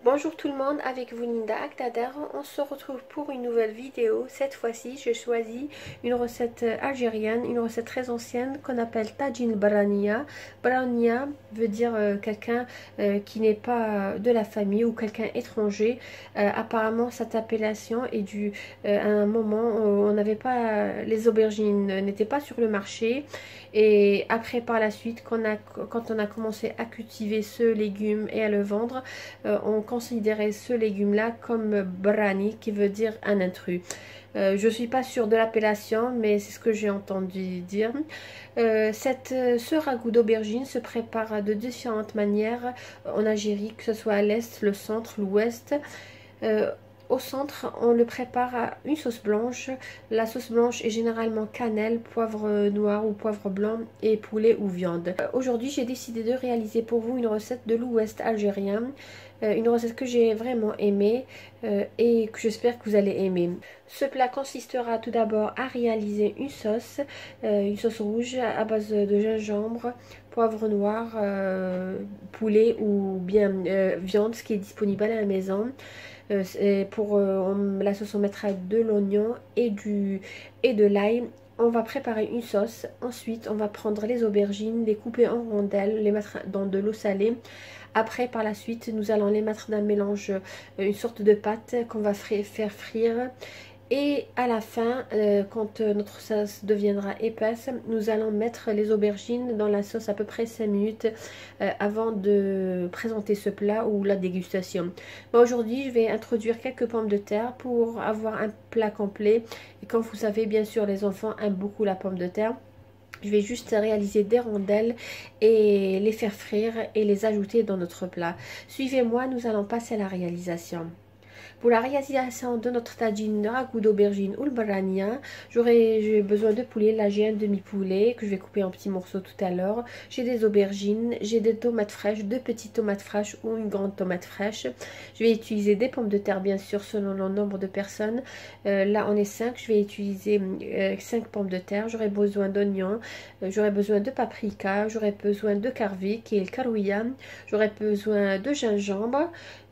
Bonjour tout le monde, avec vous Linda Aktader. On se retrouve pour une nouvelle vidéo. Cette fois-ci, j'ai choisi une recette algérienne, une recette très ancienne qu'on appelle Tagine Barania. Barania veut dire quelqu'un qui n'est pas de la famille ou quelqu'un étranger. Apparemment, cette appellation est due à un moment où on n'avait pas, les aubergines n'étaient pas sur le marché. Et après, par la suite, quand on a commencé à cultiver ce légume et à le vendre, on considérait ce légume-là comme brani, qui veut dire un intrus. Je ne suis pas sûre de l'appellation, mais c'est ce que j'ai entendu dire. Ce ragoût d'aubergine se prépare de différentes manières en Algérie, que ce soit à l'est, le centre, l'ouest. Au centre, on le prépare à une sauce blanche. La sauce blanche est généralement cannelle, poivre noir ou poivre blanc et poulet ou viande. Aujourd'hui, j'ai décidé de réaliser pour vous une recette de l'ouest algérien. Une recette que j'ai vraiment aimée et que j'espère que vous allez aimer. Ce plat consistera tout d'abord à réaliser une sauce rouge à base de gingembre, poivre noir, poulet ou bien viande, ce qui est disponible à la maison. Pour la sauce, on mettra de l'oignon et de l'ail. On va préparer une sauce. Ensuite, on va prendre les aubergines, les couper en rondelles, les mettre dans de l'eau salée. Après, par la suite, nous allons les mettre dans un mélange, une sorte de pâte qu'on va faire frire. Et à la fin, quand notre sauce deviendra épaisse, nous allons mettre les aubergines dans la sauce à peu près 5 minutes avant de présenter ce plat ou la dégustation. Aujourd'hui, je vais introduire quelques pommes de terre pour avoir un plat complet. Et comme vous savez, bien sûr, les enfants aiment beaucoup la pomme de terre. Je vais juste réaliser des rondelles et les faire frire et les ajouter dans notre plat. Suivez-moi, nous allons passer à la réalisation. Pour la réalisation de notre tagine ragoût d'aubergine ou le barania, j'ai besoin de poulet. Là, j'ai un demi-poulet que je vais couper en petits morceaux tout à l'heure. J'ai des aubergines, j'ai des tomates fraîches, 2 petites tomates fraîches ou une grande tomate fraîche. Je vais utiliser des pommes de terre, bien sûr, selon le nombre de personnes. Là, on est 5. Je vais utiliser 5 pommes de terre. J'aurai besoin d'oignons, j'aurai besoin de paprika, j'aurai besoin de karvi, qui est le karouia. J'aurai besoin de gingembre.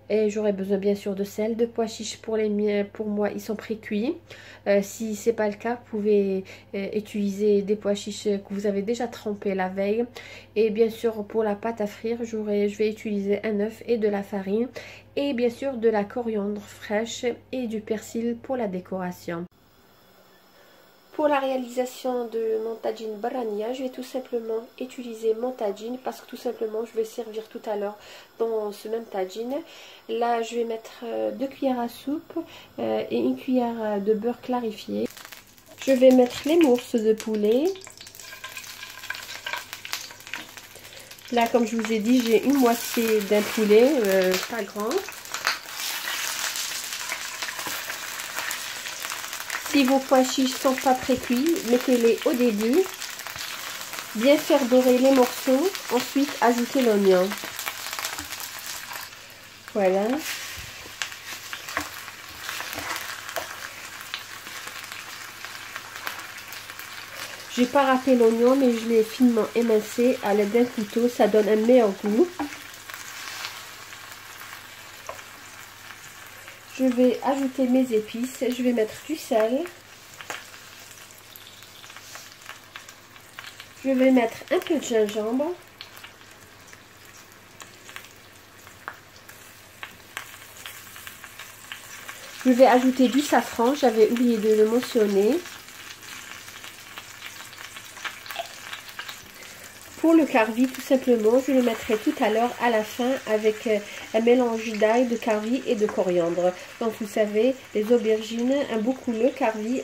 Et j'aurai besoin bien sûr de sel, de pois chiches pour les miens. Pour moi, ils sont pré-cuits. Si ce n'est pas le cas, vous pouvez utiliser des pois chiches que vous avez déjà trempés la veille. Et bien sûr, pour la pâte à frire, je vais utiliser un œuf et de la farine. Et bien sûr, de la coriandre fraîche et du persil pour la décoration. Pour la réalisation de mon tagine barania, je vais tout simplement utiliser mon tagine parce que tout simplement je vais servir tout à l'heure dans ce même tagine. Là, je vais mettre 2 cuillères à soupe et une cuillère de beurre clarifié. Je vais mettre les morceaux de poulet. Là, comme je vous ai dit, j'ai une moitié d'un poulet, pas grand. Si vos pois chiches sont pas pré-cuits, mettez-les au début. Bien faire dorer les morceaux. Ensuite, ajoutez l'oignon. Voilà. J'ai pas râpé l'oignon, mais je l'ai finement émincé à l'aide d'un couteau. Ça donne un meilleur goût. Je vais ajouter mes épices. Je vais mettre du sel. Je vais mettre un peu de gingembre. Je vais ajouter du safran. J'avais oublié de le mentionner. Pour le karvi, tout simplement, je le mettrai tout à l'heure à la fin avec un mélange d'ail, de karvi et de coriandre. Donc vous savez, les aubergines aiment beaucoup le karvi.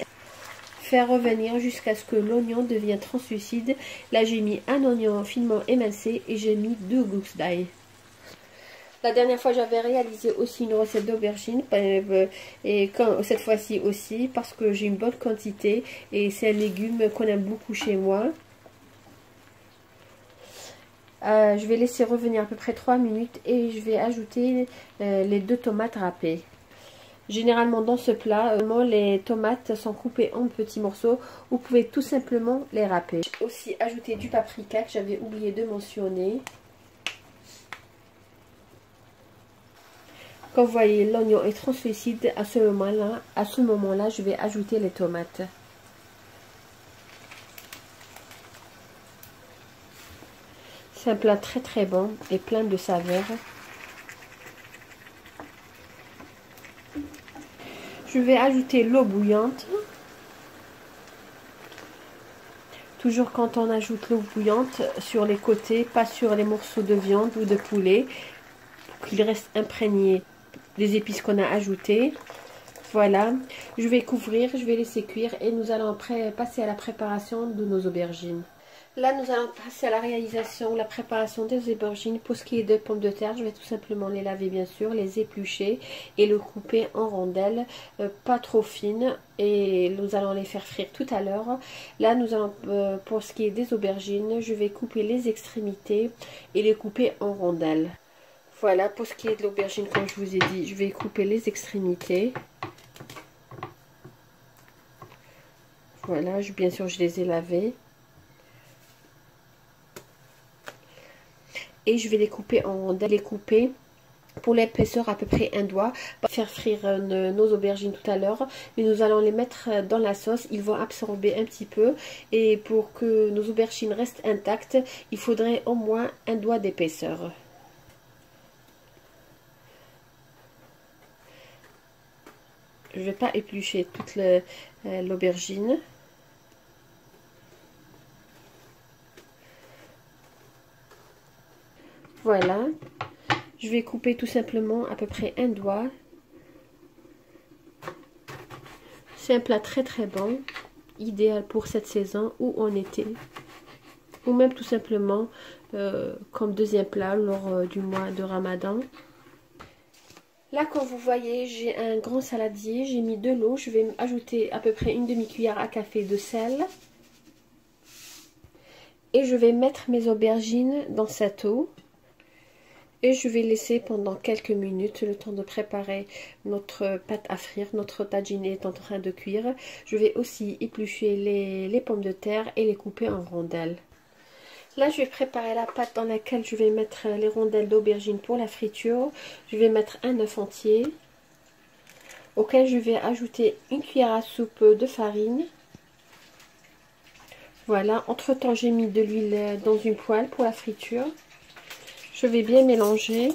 Faire revenir jusqu'à ce que l'oignon devienne translucide. Là, j'ai mis un oignon finement émincé et j'ai mis 2 gousses d'ail. La dernière fois, j'avais réalisé aussi une recette d'aubergine et cette fois-ci aussi parce que j'ai une bonne quantité et c'est un légume qu'on aime beaucoup chez moi. Je vais laisser revenir à peu près 3 minutes et je vais ajouter les 2 tomates râpées. Généralement dans ce plat, les tomates sont coupées en petits morceaux. Vous pouvez tout simplement les râper. J'ai aussi ajouté du paprika que j'avais oublié de mentionner. Comme vous voyez, l'oignon est translucide. À ce moment-là, je vais ajouter les tomates. C'est un plat très très bon et plein de saveurs. Je vais ajouter l'eau bouillante. Toujours quand on ajoute l'eau bouillante sur les côtés, pas sur les morceaux de viande ou de poulet, pour qu'il reste imprégné des épices qu'on a ajoutées. Voilà, je vais couvrir, je vais laisser cuire et nous allons après passer à la préparation de nos aubergines. Là, nous allons passer à la réalisation, la préparation des aubergines. Pour ce qui est des pommes de terre, je vais tout simplement les laver, bien sûr, les éplucher et le couper en rondelles, pas trop fines. Et nous allons les faire frire tout à l'heure. Là, nous allons, pour ce qui est des aubergines, je vais couper les extrémités et les couper en rondelles. Voilà, pour ce qui est de l'aubergine, comme je vous ai dit, je vais couper les extrémités. Voilà, bien sûr, je les ai lavées. Et je vais les couper en rondelles, les couper pour l'épaisseur à peu près un doigt. On va faire frire nos aubergines tout à l'heure, mais nous allons les mettre dans la sauce. Ils vont absorber un petit peu et pour que nos aubergines restent intactes, il faudrait au moins un doigt d'épaisseur. Je ne vais pas éplucher toute l'aubergine. Voilà, je vais couper tout simplement à peu près un doigt. C'est un plat très très bon, idéal pour cette saison ou en été, ou même tout simplement comme deuxième plat lors du mois de Ramadan. Là, comme vous voyez, j'ai un grand saladier, j'ai mis de l'eau, je vais ajouter à peu près une demi-cuillère à café de sel. Et je vais mettre mes aubergines dans cette eau. Et je vais laisser pendant quelques minutes le temps de préparer notre pâte à frire. Notre tagine est en train de cuire. Je vais aussi éplucher les pommes de terre et les couper en rondelles. Là, je vais préparer la pâte dans laquelle je vais mettre les rondelles d'aubergine pour la friture. Je vais mettre un œuf entier, auquel je vais ajouter une cuillère à soupe de farine. Voilà, entre-temps, j'ai mis de l'huile dans une poêle pour la friture. Je vais bien mélanger.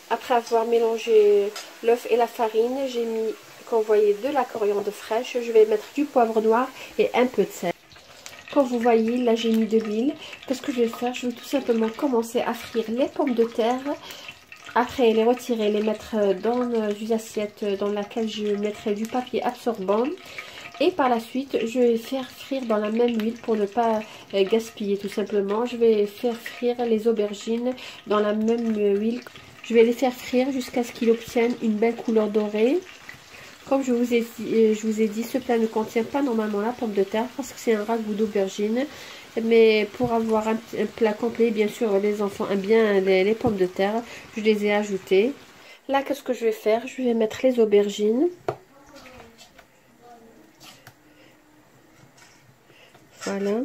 Après avoir mélangé l'œuf et la farine, j'ai mis, comme vous voyez, de la coriandre fraîche. Je vais mettre du poivre noir et un peu de sel. Comme vous voyez, là j'ai mis de l'huile. Qu'est-ce que je vais faire? Je vais tout simplement commencer à frire les pommes de terre. Après les retirer, les mettre dans une assiette dans laquelle je mettrai du papier absorbant. Et par la suite, je vais faire frire dans la même huile pour ne pas gaspiller tout simplement. Je vais faire frire les aubergines dans la même huile. Je vais les faire frire jusqu'à ce qu'ils obtiennent une belle couleur dorée. Comme je vous ai dit, ce plat ne contient pas normalement la pomme de terre parce que c'est un ragoût d'aubergine. Mais pour avoir un plat complet, bien sûr, les enfants aiment bien les pommes de terre. Je les ai ajoutées. Là, qu'est-ce que je vais faire? Je vais mettre les aubergines. Voilà,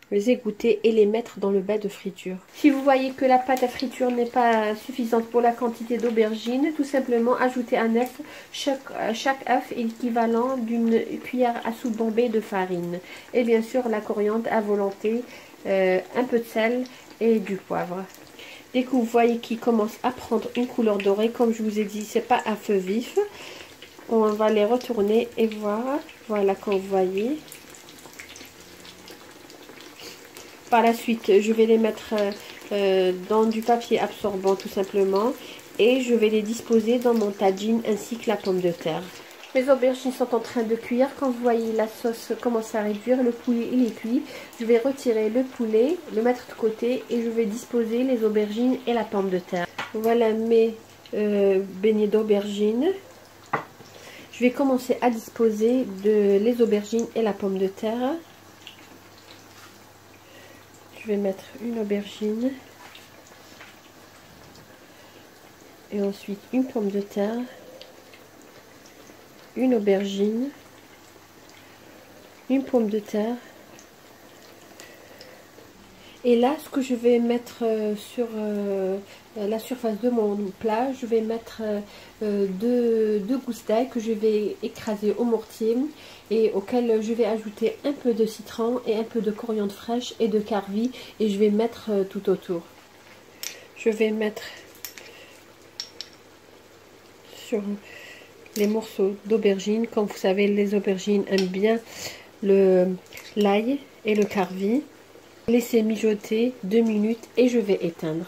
les égoutter et les mettre dans le bain de friture. Si vous voyez que la pâte à friture n'est pas suffisante pour la quantité d'aubergines, tout simplement ajoutez un œuf. Chaque œuf est équivalent d'une cuillère à soupe bombée de farine. Et bien sûr la coriandre à volonté, un peu de sel et du poivre. Dès que vous voyez qu'il commence à prendre une couleur dorée, comme je vous ai dit, c'est pas à feu vif. On va les retourner et voir. Voilà, comme vous voyez. Par la suite, je vais les mettre dans du papier absorbant tout simplement. Et je vais les disposer dans mon tagine ainsi que la pomme de terre. Mes aubergines sont en train de cuire. Quand vous voyez la sauce commence à réduire, le poulet il est cuit. Je vais retirer le poulet, le mettre de côté et je vais disposer les aubergines et la pomme de terre. Voilà mes beignets d'aubergines. Je vais commencer à disposer les aubergines et la pomme de terre. Je vais mettre une aubergine et ensuite une pomme de terre, une aubergine, une pomme de terre Et là, ce que je vais mettre sur la surface de mon plat, je vais mettre deux gousses d'ail que je vais écraser au mortier et auquel je vais ajouter un peu de citron et un peu de coriandre fraîche et de carvi, et je vais mettre tout autour. Je vais mettre sur les morceaux d'aubergine. Comme vous savez, les aubergines aiment bien l'ail et le carvi. Laissez mijoter 2 minutes et je vais éteindre.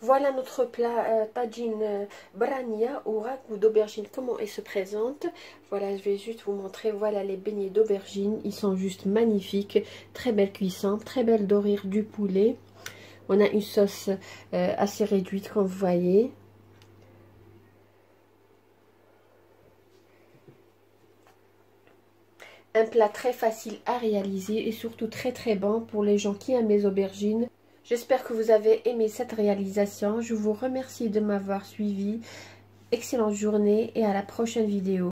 Voilà notre plat tagine brania au ragoût d'aubergine, comment il se présente. Voilà, je vais juste vous montrer. Voilà les beignets d'aubergine, ils sont juste magnifiques. Très belle cuisson, très belle dorure du poulet. On a une sauce assez réduite comme vous voyez. Un plat très facile à réaliser et surtout très bon pour les gens qui aiment les aubergines. J'espère que vous avez aimé cette réalisation. Je vous remercie de m'avoir suivi. Excellente journée et à la prochaine vidéo.